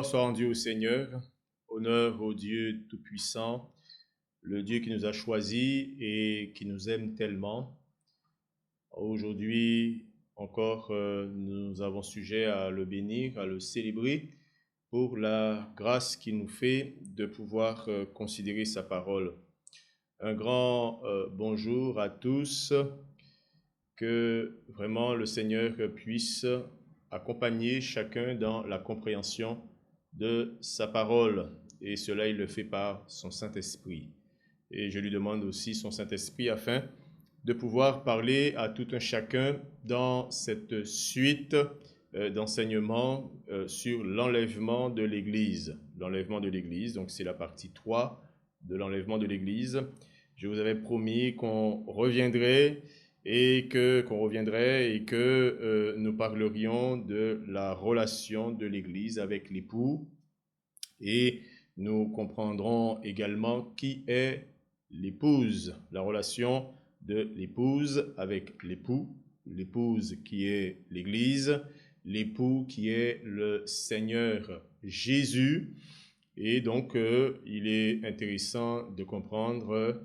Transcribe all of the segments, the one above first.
Gloire soit rendue au Seigneur, honneur au Dieu Tout-Puissant, le Dieu qui nous a choisis et qui nous aime tellement. Aujourd'hui encore, nous avons sujet à le bénir, à le célébrer pour la grâce qu'il nous fait de pouvoir considérer sa parole. Un grand bonjour à tous, que vraiment le Seigneur puisse accompagner chacun dans la compréhension de sa parole. Et cela, il le fait par son Saint-Esprit. Et je lui demande aussi son Saint-Esprit afin de pouvoir parler à tout un chacun dans cette suite d'enseignements sur l'enlèvement de l'Église. L'enlèvement de l'Église, donc c'est la partie 3 de l'enlèvement de l'Église. Je vous avais promis qu'on reviendrait et que nous parlerions de la relation de l'Église avec l'époux, et nous comprendrons également qui est l'épouse, la relation de l'épouse avec l'époux, l'épouse qui est l'Église, l'époux qui est le Seigneur Jésus. Et donc, il est intéressant de comprendre,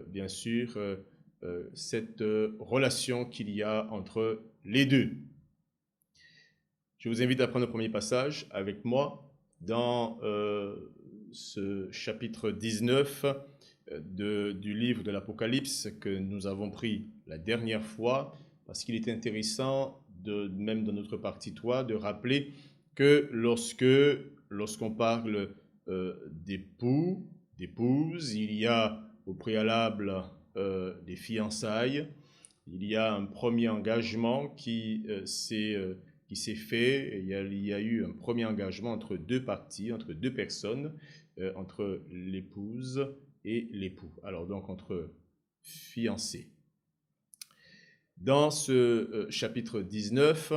bien sûr, cette relation qu'il y a entre les deux. Je vous invite à prendre le premier passage avec moi dans ce chapitre 19 du livre de l'Apocalypse que nous avons pris la dernière fois, parce qu'il est intéressant, même dans notre partie 3, de rappeler que lorsqu'on parle d'époux, d'épouse, il y a au préalable des fiançailles, il y a un premier engagement qui s'est fait. Il y a eu un premier engagement entre deux parties, entre deux personnes, entre l'épouse et l'époux. Alors donc entre fiancés. Dans ce chapitre 19,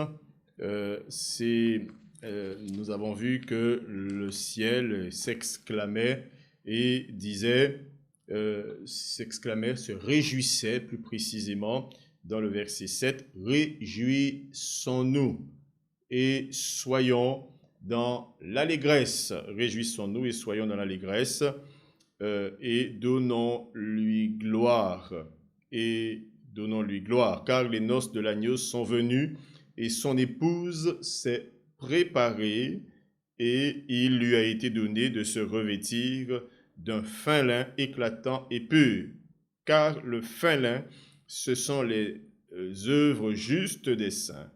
nous avons vu que le ciel s'exclamait et disait, se réjouissait plus précisément dans le verset 7, « Réjouissons-nous et soyons dans l'allégresse. » Réjouissons-nous et soyons dans l'allégresse et donnons-lui gloire. Car les noces de l'agneau sont venues et son épouse s'est préparée, et il lui a été donné de se revêtir d'un fin lin éclatant et pur, car le fin lin, ce sont les œuvres justes des saints.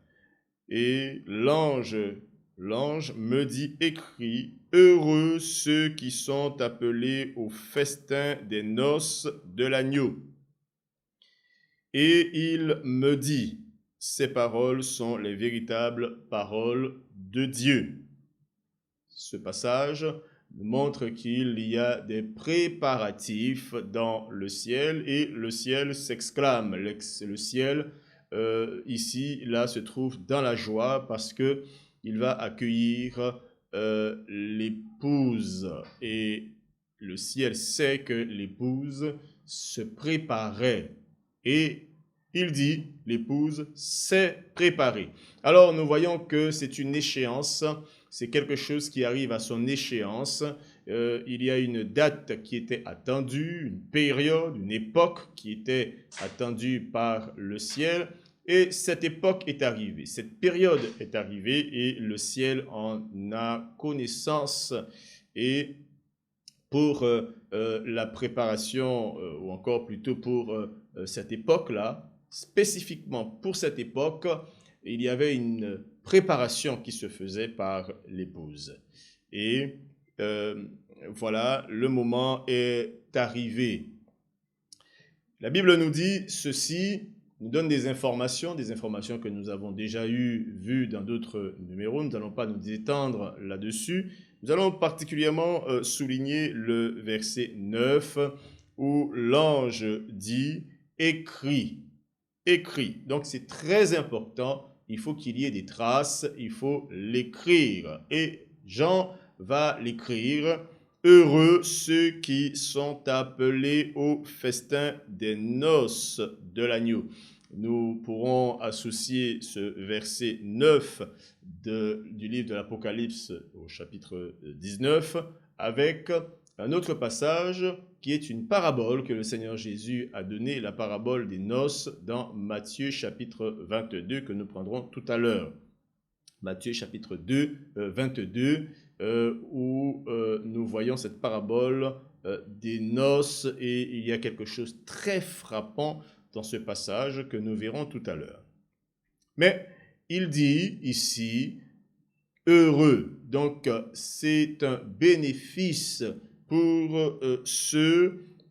Et l'ange me dit, écrit, heureux ceux qui sont appelés au festin des noces de l'agneau. Et il me dit, ces paroles sont les véritables paroles de Dieu. Ce passage montre qu'il y a des préparatifs dans le ciel, et le ciel s'exclame. Le ciel, ici, là, se trouve dans la joie parce que il va accueillir l'épouse. Et le ciel sait que l'épouse se préparait. Et il dit, l'épouse s'est préparée. Alors, nous voyons que c'est une échéance, c'est quelque chose qui arrive à son échéance. Il y a une date qui était attendue, une période, une époque qui était attendue par le ciel. Et cette époque est arrivée, cette période est arrivée, et le ciel en a connaissance. Et pour la préparation, ou encore plutôt pour cette époque-là, spécifiquement pour cette époque, il y avait une préparation qui se faisait par l'épouse. Et voilà, le moment est arrivé. La Bible nous dit ceci, nous donne des informations que nous avons déjà vues dans d'autres numéros. Nous n'allons pas nous étendre là-dessus. Nous allons particulièrement souligner le verset 9 où l'ange dit « écrit ». Écrit. Donc c'est très important, il faut qu'il y ait des traces, il faut l'écrire. Et Jean va l'écrire. Heureux ceux qui sont appelés au festin des noces de l'agneau. Nous pourrons associer ce verset 9 du livre de l'Apocalypse au chapitre 19 avec un autre passage qui est une parabole que le Seigneur Jésus a donnée, la parabole des noces dans Matthieu chapitre 22 que nous prendrons tout à l'heure. Matthieu chapitre 22, où nous voyons cette parabole des noces, et il y a quelque chose de très frappant dans ce passage que nous verrons tout à l'heure. Mais il dit ici « heureux ». Donc c'est un bénéfice pour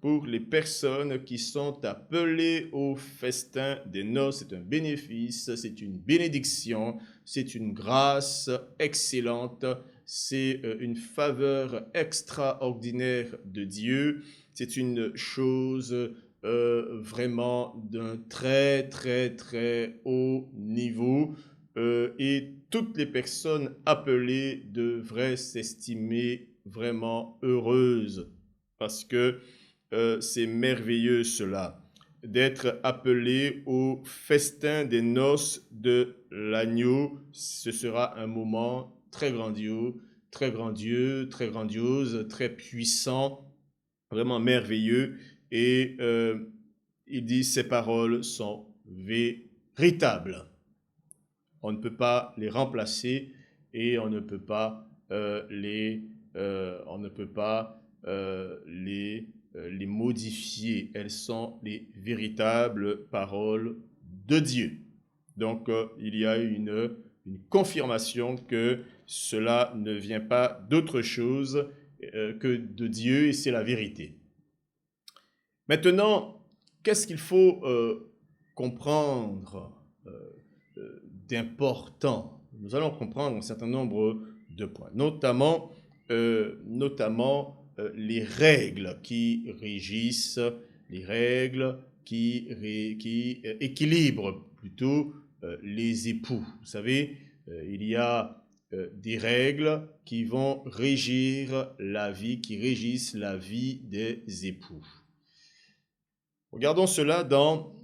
pour les personnes qui sont appelées au festin des noces. C'est un bénéfice, c'est une bénédiction, c'est une grâce excellente, c'est une faveur extraordinaire de Dieu. C'est une chose vraiment d'un très, très, très haut niveau. Et toutes les personnes appelées devraient s'estimer vraiment heureuses parce que c'est merveilleux cela, d'être appelé au festin des noces de l'agneau. Ce sera un moment très grandiose, très grandiose, très puissant, vraiment merveilleux. Et il dit, ces paroles sont véritables. On ne peut pas les remplacer et on ne peut pas les modifier. Elles sont les véritables paroles de Dieu. Donc, il y a une confirmation que cela ne vient pas d'autre chose que de Dieu et c'est la vérité. Maintenant, qu'est-ce qu'il faut comprendre d'important? Nous allons comprendre un certain nombre de points, notamment les règles qui régissent, les règles qui équilibrent plutôt les époux. Vous savez, il y a des règles qui vont régir la vie, qui régissent la vie des époux. Regardons cela dans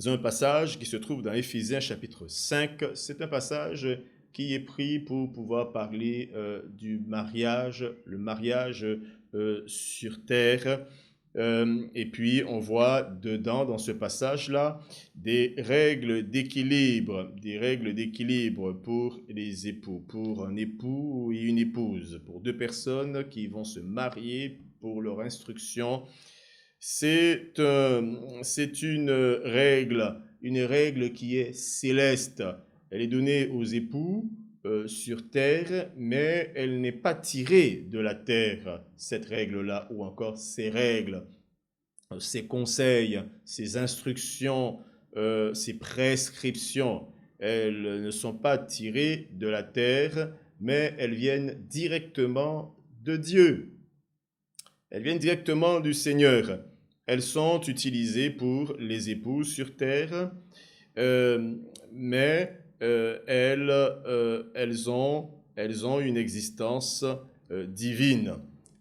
un passage qui se trouve dans Éphésiens chapitre 5. C'est un passage qui est pris pour pouvoir parler du mariage, le mariage sur terre. Et puis on voit dedans, dans ce passage-là, des règles d'équilibre pour les époux, pour un époux et une épouse, pour deux personnes qui vont se marier pour leur instruction. C'est une règle qui est céleste. Elle est donnée aux époux sur terre, mais elle n'est pas tirée de la terre, cette règle-là, ou encore ces règles, ces conseils, ces instructions, ces prescriptions. Elles ne sont pas tirées de la terre, mais elles viennent directement de Dieu. Elles viennent directement du Seigneur. Elles sont utilisées pour les époux sur terre, mais elles ont une existence divine.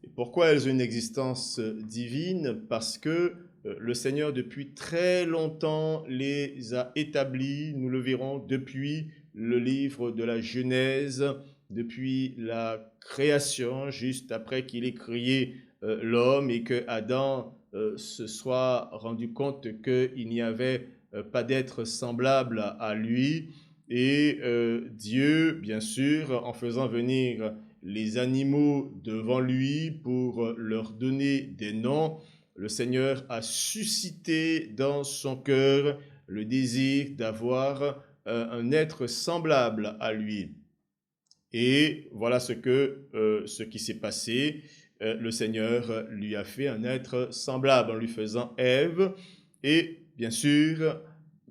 Et pourquoi elles ont une existence divine? Parce que le Seigneur, depuis très longtemps, les a établies, nous le verrons, depuis le livre de la Genèse, depuis la création, juste après qu'il ait créé l'homme et que Adam se soit rendu compte qu'il n'y avait pas d'être semblable à lui. Et Dieu, bien sûr, en faisant venir les animaux devant lui pour leur donner des noms, le Seigneur a suscité dans son cœur le désir d'avoir un être semblable à lui. Et voilà ce qui s'est passé. Le Seigneur lui a fait un être semblable en lui faisant Ève. Et bien sûr,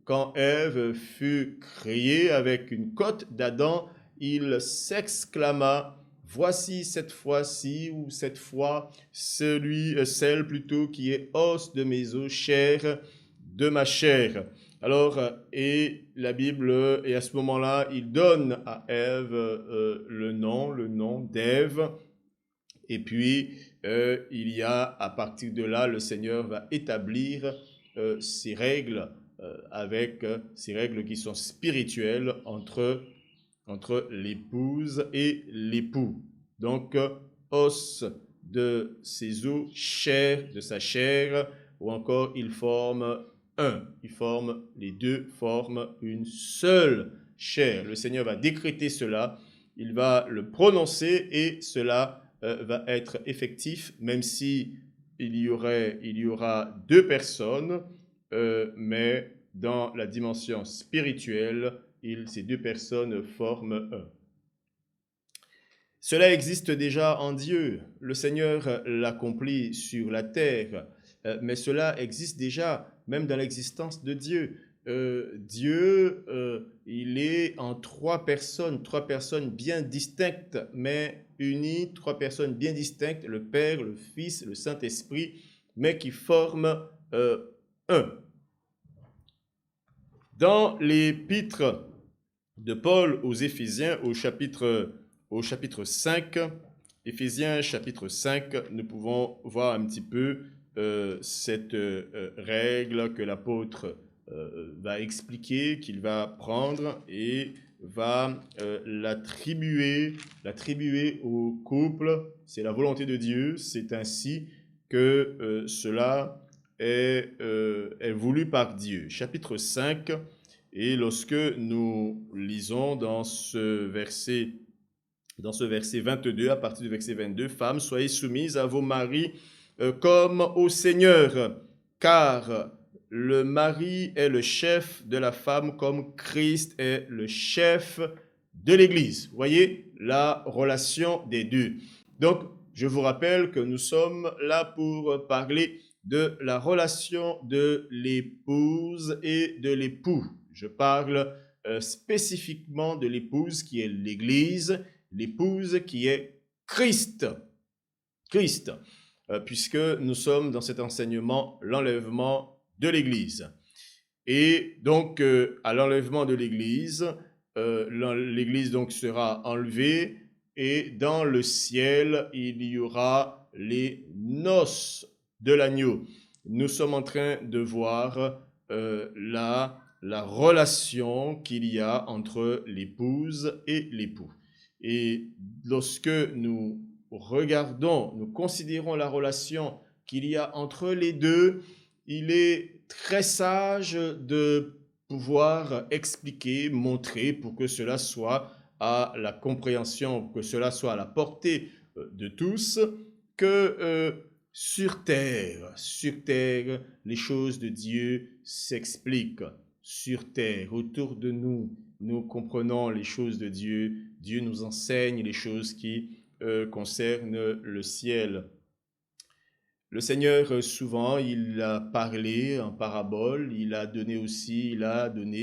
quand Ève fut créée avec une côte d'Adam, il s'exclama « Voici cette fois-ci ou cette fois celle plutôt qui est os de mes os, chair de ma chair. » Alors, et la Bible, et à ce moment-là, il donne à Ève le nom d'Ève. Et puis, il y a, à partir de là, le Seigneur va établir ces règles, avec ces règles qui sont spirituelles entre entre l'épouse et l'époux. Donc, os de ses os, chair de sa chair, ou encore ils forment un. Les deux forment une seule chair. Le Seigneur va décréter cela, il va le prononcer et cela va être effectif, même si il y aura deux personnes, mais dans la dimension spirituelle, ces deux personnes forment un. Cela existe déjà en Dieu. Le Seigneur l'accomplit sur la terre, mais cela existe déjà même dans l'existence de Dieu. Dieu, il est en trois personnes bien distinctes, mais unies, trois personnes bien distinctes, le Père, le Fils, le Saint-Esprit, mais qui forment un. Dans l'épître de Paul aux Éphésiens, au chapitre 5, Éphésiens chapitre 5, nous pouvons voir un petit peu cette règle que l'apôtre va expliquer, qu'il va prendre et va l'attribuer au couple. C'est la volonté de Dieu, c'est ainsi que cela est voulu par Dieu. Chapitre 5, et lorsque nous lisons dans ce verset 22, à partir du verset 22, « Femmes, soyez soumises à vos maris comme au Seigneur, car le mari est le chef de la femme comme Christ est le chef de l'Église. » Vous voyez la relation des deux. Donc, je vous rappelle que nous sommes là pour parler de la relation de l'épouse et de l'époux. Je parle spécifiquement de l'épouse qui est l'Église, l'épouse qui est Christ. Christ, puisque nous sommes dans cet enseignement, l'enlèvement de l'Église. Et donc, à l'enlèvement de l'Église, l'Église donc sera enlevée et dans le ciel, il y aura les noces de l'agneau. Nous sommes en train de voir la relation qu'il y a entre l'épouse et l'époux. Et lorsque nous regardons, nous considérons la relation qu'il y a entre les deux, il est très sage de pouvoir expliquer, montrer pour que cela soit à la compréhension, pour que cela soit à la portée de tous, que sur terre, les choses de Dieu s'expliquent. Sur terre, autour de nous, nous comprenons les choses de Dieu. Dieu nous enseigne les choses qui concernent le ciel. Le Seigneur, souvent, il a parlé en parabole, il a donné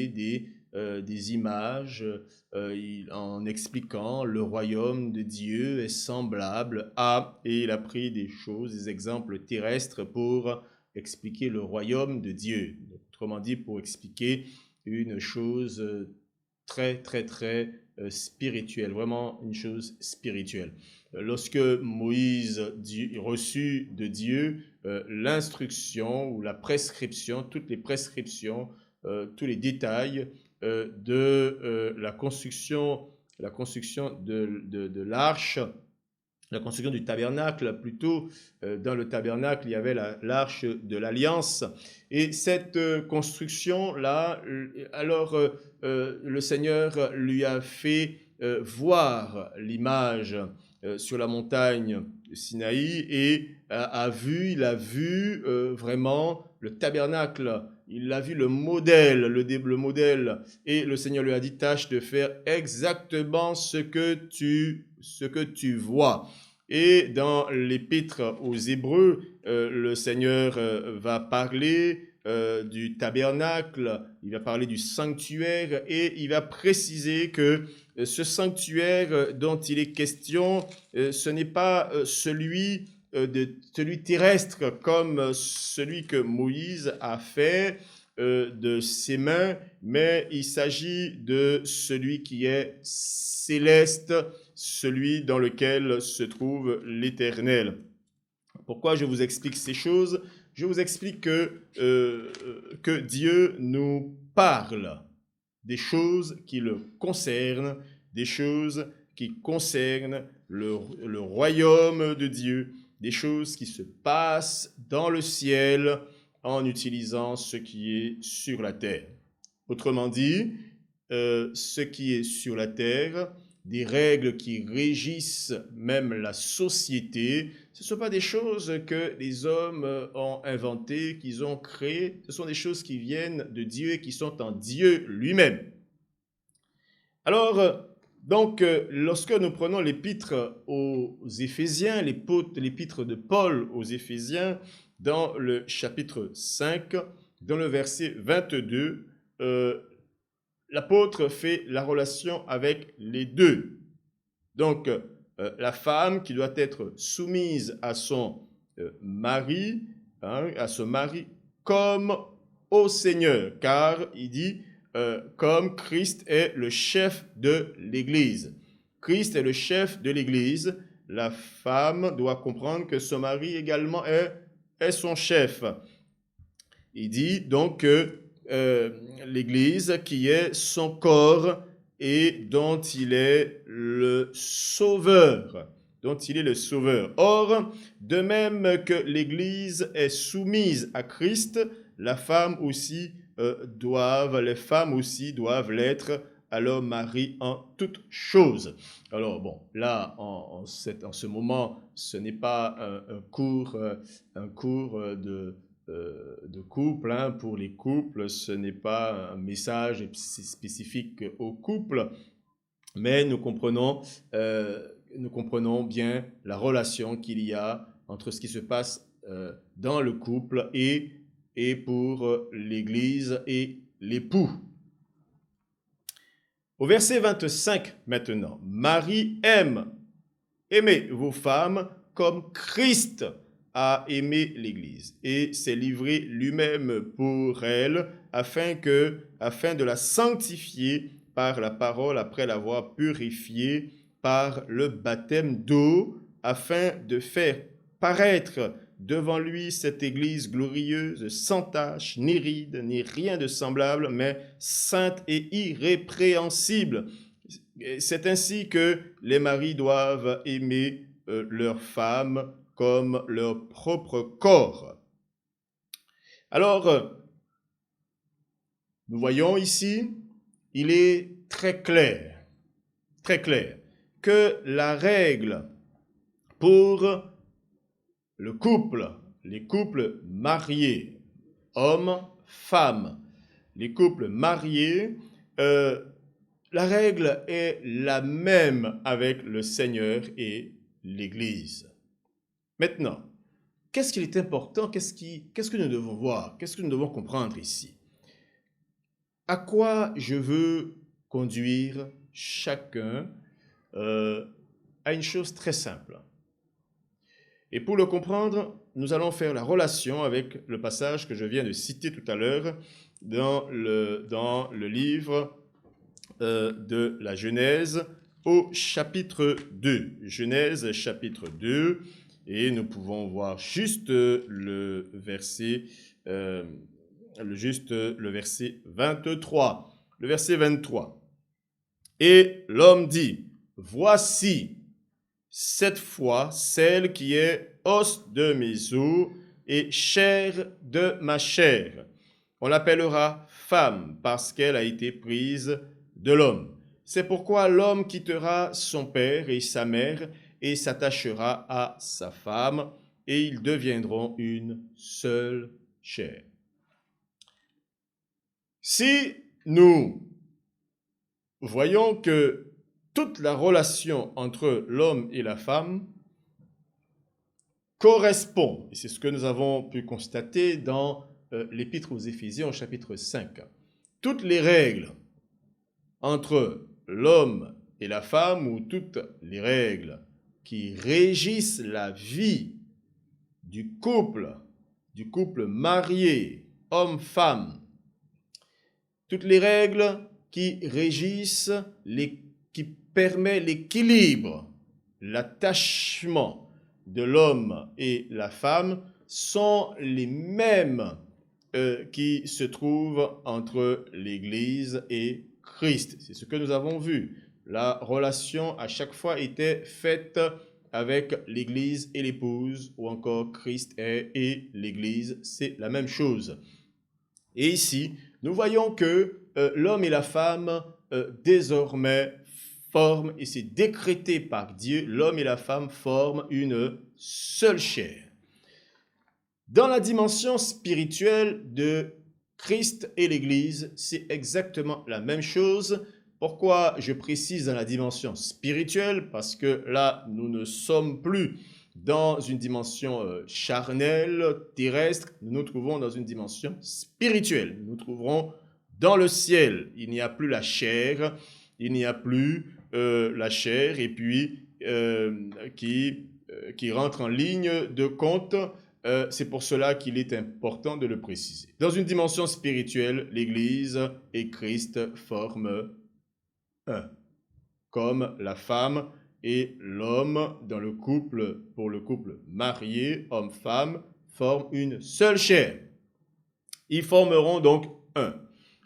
des images en expliquant le royaume de Dieu est semblable à, et il a pris des exemples terrestres pour expliquer le royaume de Dieu. Autrement dit, pour expliquer une chose très spirituelle, vraiment une chose spirituelle. Lorsque Moïse reçut de Dieu l'instruction ou la prescription, toutes les prescriptions, tous les détails de la construction de l'arche, la construction du tabernacle, plutôt dans le tabernacle, il y avait l'arche de l'alliance. Et cette construction-là, alors le Seigneur lui a fait voir l'image sur la montagne de Sinaï et il a vu vraiment le tabernacle, il a vu le modèle, le modèle, et le Seigneur lui a dit, tâche de faire exactement ce que tu vois. Et dans l'épître aux Hébreux, le Seigneur va parler du tabernacle, il va parler du sanctuaire et il va préciser que ce sanctuaire dont il est question, ce n'est pas celui terrestre comme celui que Moïse a fait de ses mains, mais il s'agit de celui qui est céleste, celui dans lequel se trouve l'Éternel. Pourquoi je vous explique ces choses? Je vous explique que Dieu nous parle des choses qui le concernent des choses qui concernent le royaume de Dieu, des choses qui se passent dans le ciel en utilisant ce qui est sur la terre. Autrement dit, ce qui est sur la terre, des règles qui régissent même la société, ce ne sont pas des choses que les hommes ont inventées, qu'ils ont créées, ce sont des choses qui viennent de Dieu et qui sont en Dieu lui-même. Alors, donc, lorsque nous prenons l'épître aux Éphésiens, l'épître de Paul aux Éphésiens, dans le chapitre 5, dans le verset 22, l'apôtre fait la relation avec les deux. Donc, la femme qui doit être soumise à son mari, à son mari, comme au Seigneur, car il dit comme Christ est le chef de l'Église. Christ est le chef de l'Église. La femme doit comprendre que son mari également est son chef. Il dit donc que l'Église qui est son corps et dont il est le sauveur. Or, de même que l'Église est soumise à Christ, les femmes aussi doivent l'être à leur mari en toutes choses. Alors bon, là, en ce moment, ce n'est pas un cours de couple, pour les couples, ce n'est pas un message spécifique aux couples, mais nous comprenons bien la relation qu'il y a entre ce qui se passe dans le couple et pour l'Église et l'époux. Au verset 25 maintenant, Marie aimez vos femmes comme Christ a aimé l'Église et s'est livré lui-même pour elle afin de la sanctifier par la parole après l'avoir purifiée par le baptême d'eau, afin de faire paraître devant lui cette Église glorieuse, sans tache, ni ride, ni rien de semblable, mais sainte et irrépréhensible. C'est ainsi que les maris doivent aimer leurs femmes comme leur propre corps. Alors, nous voyons ici, il est très clair, que la règle pour le couple, les couples mariés, hommes, femmes, les couples mariés, la règle est la même avec le Seigneur et l'Église. Maintenant, qu'est-ce qu'il est important, qu'est-ce que nous devons voir, qu'est-ce que nous devons comprendre ici? À quoi je veux conduire chacun à une chose très simple. Et pour le comprendre, nous allons faire la relation avec le passage que je viens de citer tout à l'heure dans le livre de la Genèse au chapitre 2. Genèse chapitre 2, et nous pouvons voir juste le verset 23. Le verset 23. Et l'homme dit, voici cette fois celle qui est os de mes os et chair de ma chair. On l'appellera femme parce qu'elle a été prise de l'homme. C'est pourquoi l'homme quittera son père et sa mère et s'attachera à sa femme, et ils deviendront une seule chair. Si nous voyons que toute la relation entre l'homme et la femme correspond, et c'est ce que nous avons pu constater dans l'épître aux Éphésiens au chapitre 5, toutes les règles entre l'homme et la femme, ou toutes les règles qui régissent la vie du couple marié, homme-femme, toutes les règles qui régissent, qui permettent l'équilibre, l'attachement de l'homme et la femme sont les mêmes qui se trouvent entre l'Église et Christ. C'est ce que nous avons vu. la relation à chaque fois était faite avec l'Église et l'épouse, ou encore Christ et l'Église, c'est la même chose. Et ici, nous voyons que l'homme et la femme désormais forment, et c'est décrété par Dieu, l'homme et la femme forment une seule chair. Dans la dimension spirituelle de Christ et l'Église, c'est exactement la même chose. Pourquoi je précise dans la dimension spirituelle? Parce que là, nous ne sommes plus dans une dimension charnelle, terrestre, nous nous trouvons dans une dimension spirituelle. Nous nous trouverons dans le ciel. Il n'y a plus la chair, il n'y a plus la chair, et puis qui rentre en ligne de compte. C'est pour cela qu'il est important de le préciser. Dans une dimension spirituelle, l'Église et Christ forment un, comme la femme et l'homme dans le couple, pour le couple marié, homme-femme, forment une seule chair. Ils formeront donc un.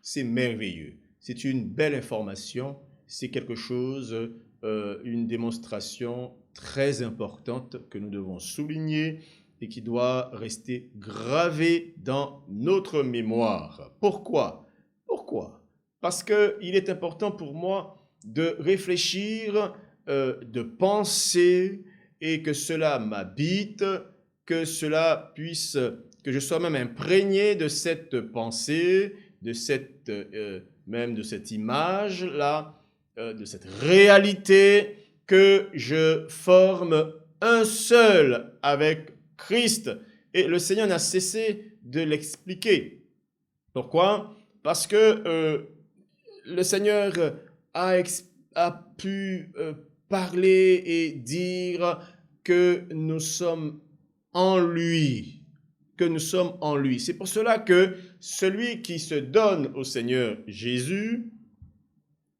C'est merveilleux. C'est une belle information. C'est quelque chose, une démonstration très importante que nous devons souligner et qui doit rester gravée dans notre mémoire. Pourquoi? Pourquoi? Parce qu'il est important pour moi de réfléchir, de penser, et que cela m'habite, que cela puisse, que je sois même imprégné de cette pensée, de cette, même de cette image-là, de cette réalité, que je forme un seul avec Christ. Et le Seigneur n'a cessé de l'expliquer. Pourquoi? Parce que le Seigneur a pu parler et dire que nous sommes en lui, que nous sommes en lui. C'est pour cela que celui qui se donne au Seigneur Jésus,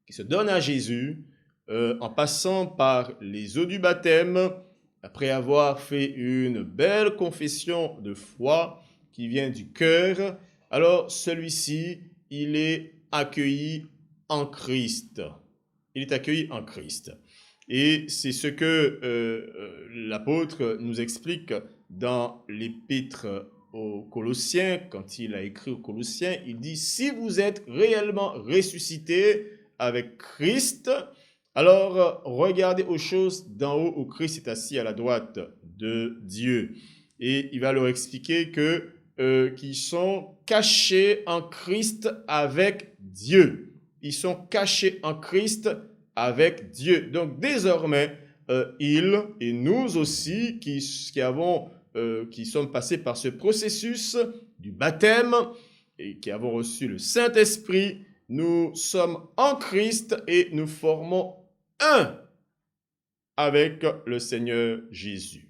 qui se donne à Jésus, en passant par les eaux du baptême, après avoir fait une belle confession de foi qui vient du cœur, alors celui-ci, il est accueilli en Christ. Il est accueilli en Christ. Et c'est ce que l'apôtre nous explique dans l'épître aux Colossiens. Quand il a écrit aux Colossiens, il dit « Si vous êtes réellement ressuscités avec Christ, alors regardez aux choses d'en haut où Christ est assis à la droite de Dieu. » Et il va leur expliquer qu'ils sont cachés en Christ avec Dieu. Ils sont cachés en Christ avec Dieu. Donc désormais, ils et nous aussi qui sommes passés par ce processus du baptême et qui avons reçu le Saint-Esprit, nous sommes en Christ et nous formons un avec le Seigneur Jésus.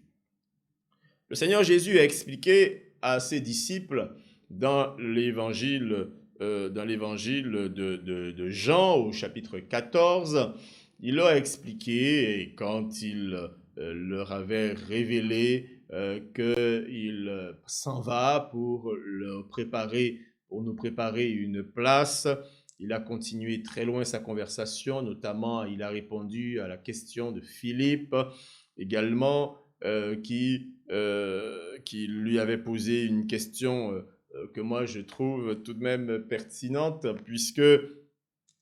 Le Seigneur Jésus a expliqué à ses disciples dans l'évangile de Jean au chapitre 14, il leur a expliqué, et quand il leur avait révélé qu'il s'en va pour nous préparer une place, il a continué très loin sa conversation, notamment il a répondu à la question de Philippe, également qui lui avait posé une question que moi je trouve tout de même pertinente, puisque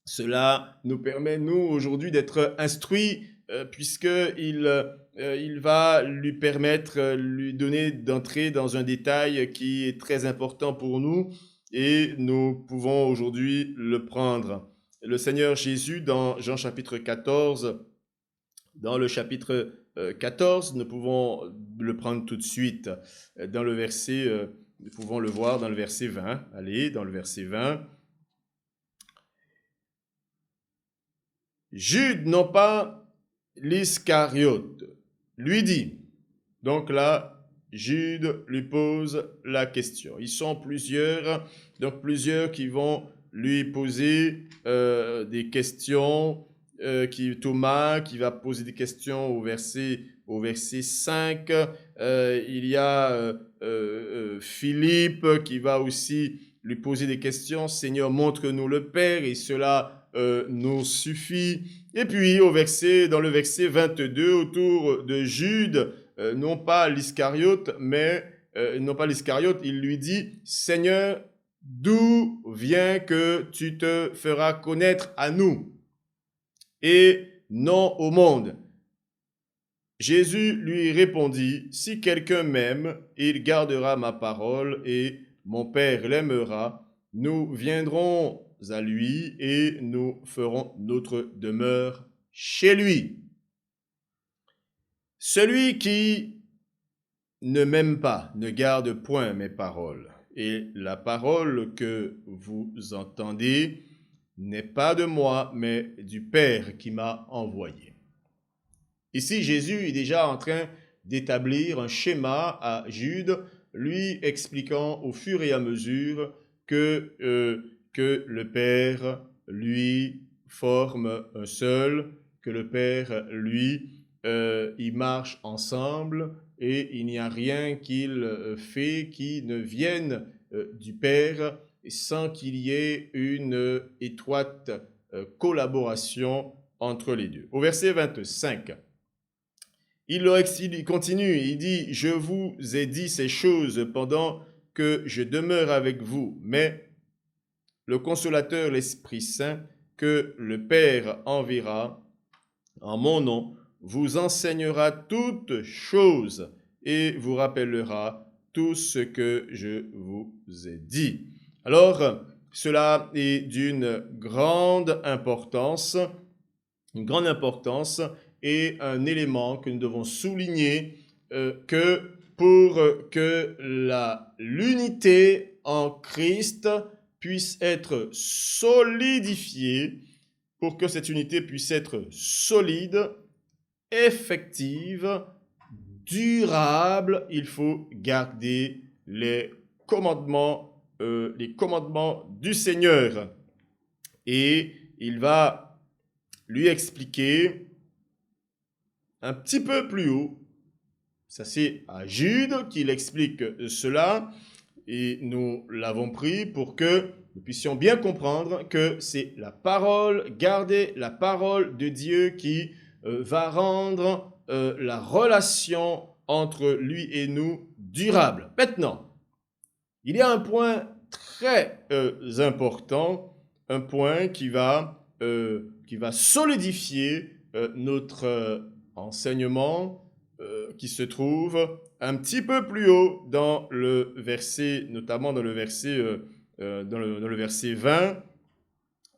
cela nous permet, nous, aujourd'hui, d'être instruits, puisqu'il va lui permettre, lui donner d'entrer dans un détail qui est très important pour nous, et nous pouvons aujourd'hui le prendre. Le Seigneur Jésus, dans Jean chapitre 14, dans le chapitre 14, nous pouvons le prendre tout de suite dans le verset, nous pouvons le voir dans le verset 20. Allez, dans le verset 20. Jude, non pas l'Iscariote, lui dit, donc là, Jude lui pose la question. Ils sont plusieurs, donc plusieurs qui vont lui poser des questions, Thomas qui va poser des questions au verset 5, il y a Philippe qui va aussi lui poser des questions. Seigneur, montre-nous le Père, et cela nous suffit. Et puis dans le verset 22, autour de Jude, non pas l'Iscariote, il lui dit « Seigneur, d'où vient que tu te feras connaître à nous et non au monde ?» Jésus lui répondit, « Si quelqu'un m'aime, il gardera ma parole et mon Père l'aimera. Nous viendrons à lui et nous ferons notre demeure chez lui. Celui qui ne m'aime pas ne garde point mes paroles. Et la parole que vous entendez n'est pas de moi, mais du Père qui m'a envoyé. » Ici, Jésus est déjà en train d'établir un schéma à Jude, lui expliquant au fur et à mesure que le Père, lui, forme un seul, que le Père, lui, ils marchent ensemble et il n'y a rien qu'il fait qui ne vienne du Père sans qu'il y ait une étroite collaboration entre les deux. Au verset 25, il continue, il dit « Je vous ai dit ces choses pendant que je demeure avec vous, mais le consolateur, l'Esprit Saint, que le Père enverra en mon nom, vous enseignera toutes choses et vous rappellera tout ce que je vous ai dit. » Alors, cela est d'une grande importance, et un élément que nous devons souligner, que pour que l'unité en Christ puisse être solidifiée, pour que cette unité puisse être solide, effective, durable, il faut garder les commandements du Seigneur. Et il va lui expliquer un petit peu plus haut, ça c'est à Jude qu'il explique cela, et nous l'avons pris pour que nous puissions bien comprendre que c'est la parole, garder la parole de Dieu qui va rendre la relation entre lui et nous durable. Maintenant, il y a un point très important, un point qui va solidifier notre enseignement qui se trouve un petit peu plus haut dans le verset, notamment dans le verset 20,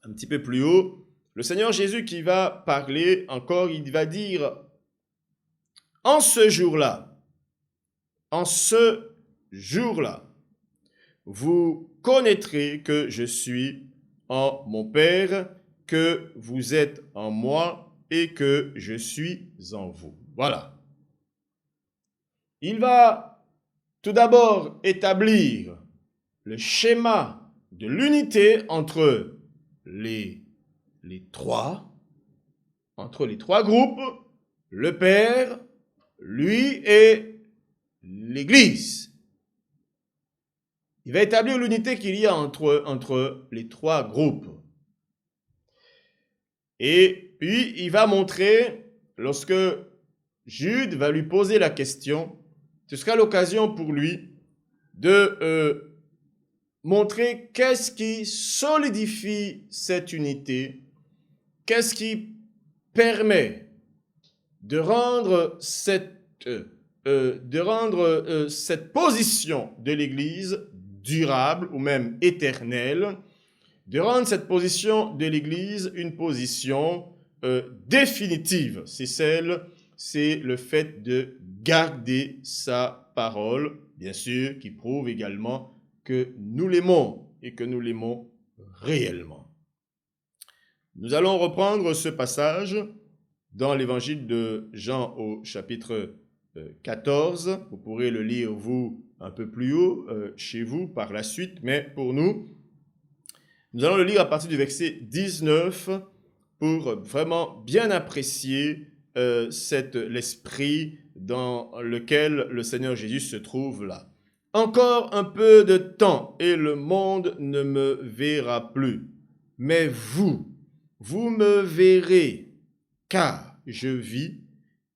un petit peu plus haut. Le Seigneur Jésus qui va parler encore, il va dire « En ce jour-là, vous connaîtrez que je suis en mon Père, que vous êtes en moi et que je suis en vous. » Voilà. Il va tout d'abord établir le schéma de l'unité entre les trois groupes, le Père, lui et l'Église. Il va établir l'unité qu'il y a entre les trois groupes. Et puis, il va montrer, lorsque Jude va lui poser la question, ce sera l'occasion pour lui de montrer qu'est-ce qui solidifie cette unité, qu'est-ce qui permet de rendre cette position de l'Église durable ou même éternelle, de rendre cette position de l'Église une position définitive. C'est le fait de garder sa parole, bien sûr, qui prouve également que nous l'aimons et que nous l'aimons réellement. Nous allons reprendre ce passage dans l'évangile de Jean au chapitre 14. Vous pourrez le lire, vous, un peu plus haut, chez vous, par la suite, mais pour nous allons le lire à partir du verset 19 pour vraiment bien apprécier l'esprit dans lequel le Seigneur Jésus se trouve là. « Encore un peu de temps et le monde ne me verra plus. Mais vous, vous me verrez, car je vis,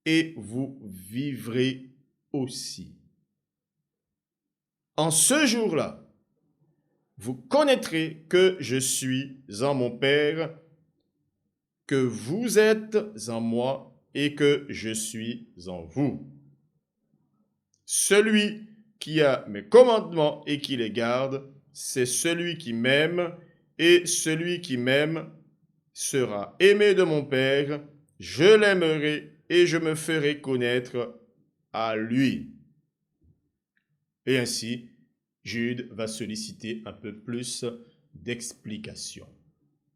et vous vivrez aussi. En ce jour-là, vous connaîtrez que je suis en mon Père, que vous êtes en moi et que je suis en vous. Celui qui a mes commandements et qui les garde, c'est celui qui m'aime, et celui qui m'aime sera aimé de mon Père, je l'aimerai et je me ferai connaître à lui. Et ainsi, Jude va solliciter un peu plus d'explications.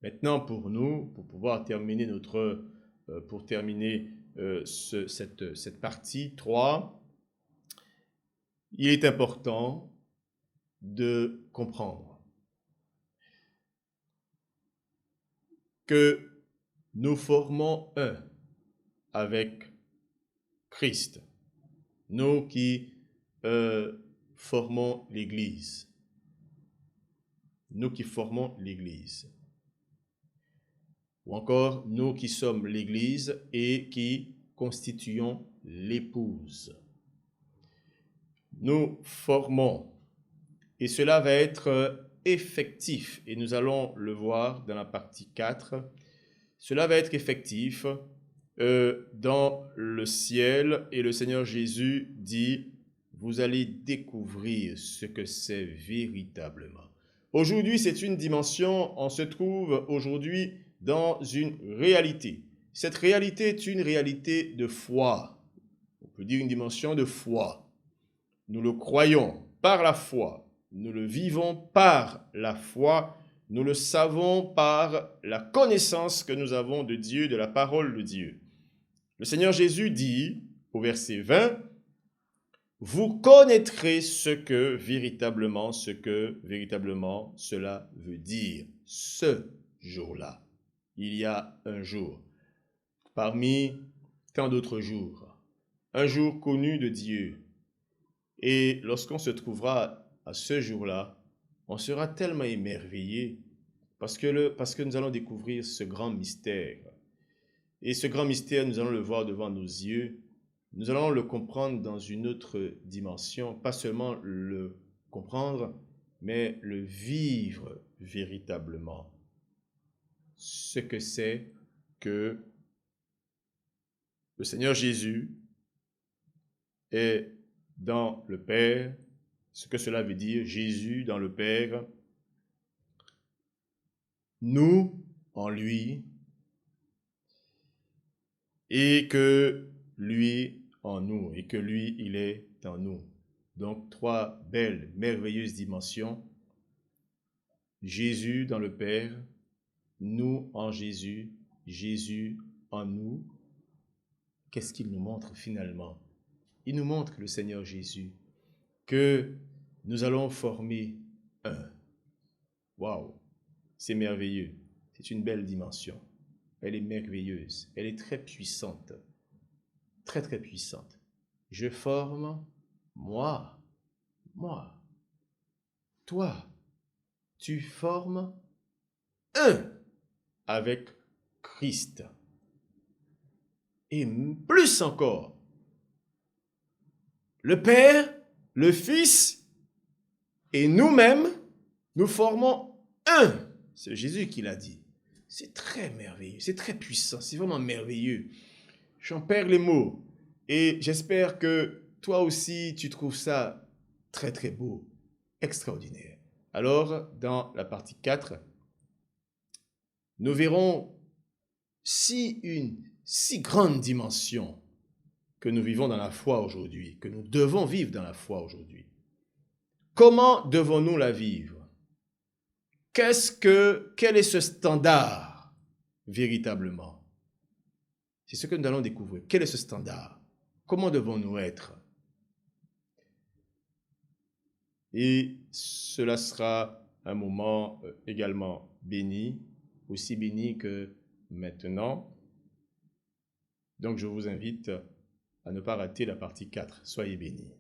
Maintenant, pour nous, pour pouvoir terminer cette partie 3, il est important de comprendre que nous formons un avec Christ, nous qui formons l'Église, ou encore nous qui sommes l'Église et qui constituons l'épouse. Nous formons, et cela va être effectif, et nous allons le voir dans la partie 4, cela va être effectif dans le ciel, et le Seigneur Jésus dit, vous allez découvrir ce que c'est véritablement. Aujourd'hui, c'est une dimension, on se trouve aujourd'hui dans une réalité. Cette réalité est une réalité de foi. On peut dire une dimension de foi. Nous le croyons par la foi. Nous le vivons par la foi. Nous le savons par la connaissance que nous avons de Dieu, de la parole de Dieu. Le Seigneur Jésus dit au verset 20, « Vous connaîtrez ce que véritablement cela veut dire ce jour-là. » Il y a un jour, parmi tant d'autres jours, un jour connu de Dieu. Et lorsqu'on se trouvera à ce jour-là, on sera tellement émerveillé parce que nous allons découvrir ce grand mystère. Et ce grand mystère, nous allons le voir devant nos yeux. Nous allons le comprendre dans une autre dimension, pas seulement le comprendre, mais le vivre véritablement. Ce que c'est que le Seigneur Jésus est dans le Père, ce que cela veut dire, Jésus dans le Père, nous en lui, et que lui en nous, et que lui, il est en nous. Donc, 3 belles, merveilleuses dimensions. Jésus dans le Père, nous en Jésus, Jésus en nous. Qu'est-ce qu'il nous montre finalement? Il nous montre, le Seigneur Jésus, que nous allons former un. Waouh, c'est merveilleux. C'est une belle dimension. Elle est merveilleuse. Elle est très puissante. Très, très puissante. Je forme moi. Toi, tu formes un avec Christ. Et plus encore, le Père, le Fils et nous-mêmes, nous formons un. C'est Jésus qui l'a dit. C'est très merveilleux, c'est très puissant, c'est vraiment merveilleux. J'en perds les mots et j'espère que toi aussi tu trouves ça très très beau, extraordinaire. Alors, dans la partie 4, nous verrons une si grande dimension que nous vivons dans la foi aujourd'hui, que nous devons vivre dans la foi aujourd'hui. Comment devons-nous la vivre? Quel est ce standard véritablement? C'est ce que nous allons découvrir. Quel est ce standard? Comment devons-nous être? Et cela sera un moment également béni, aussi béni que maintenant. Donc je vous invite à ne pas rater la partie 4. Soyez bénis.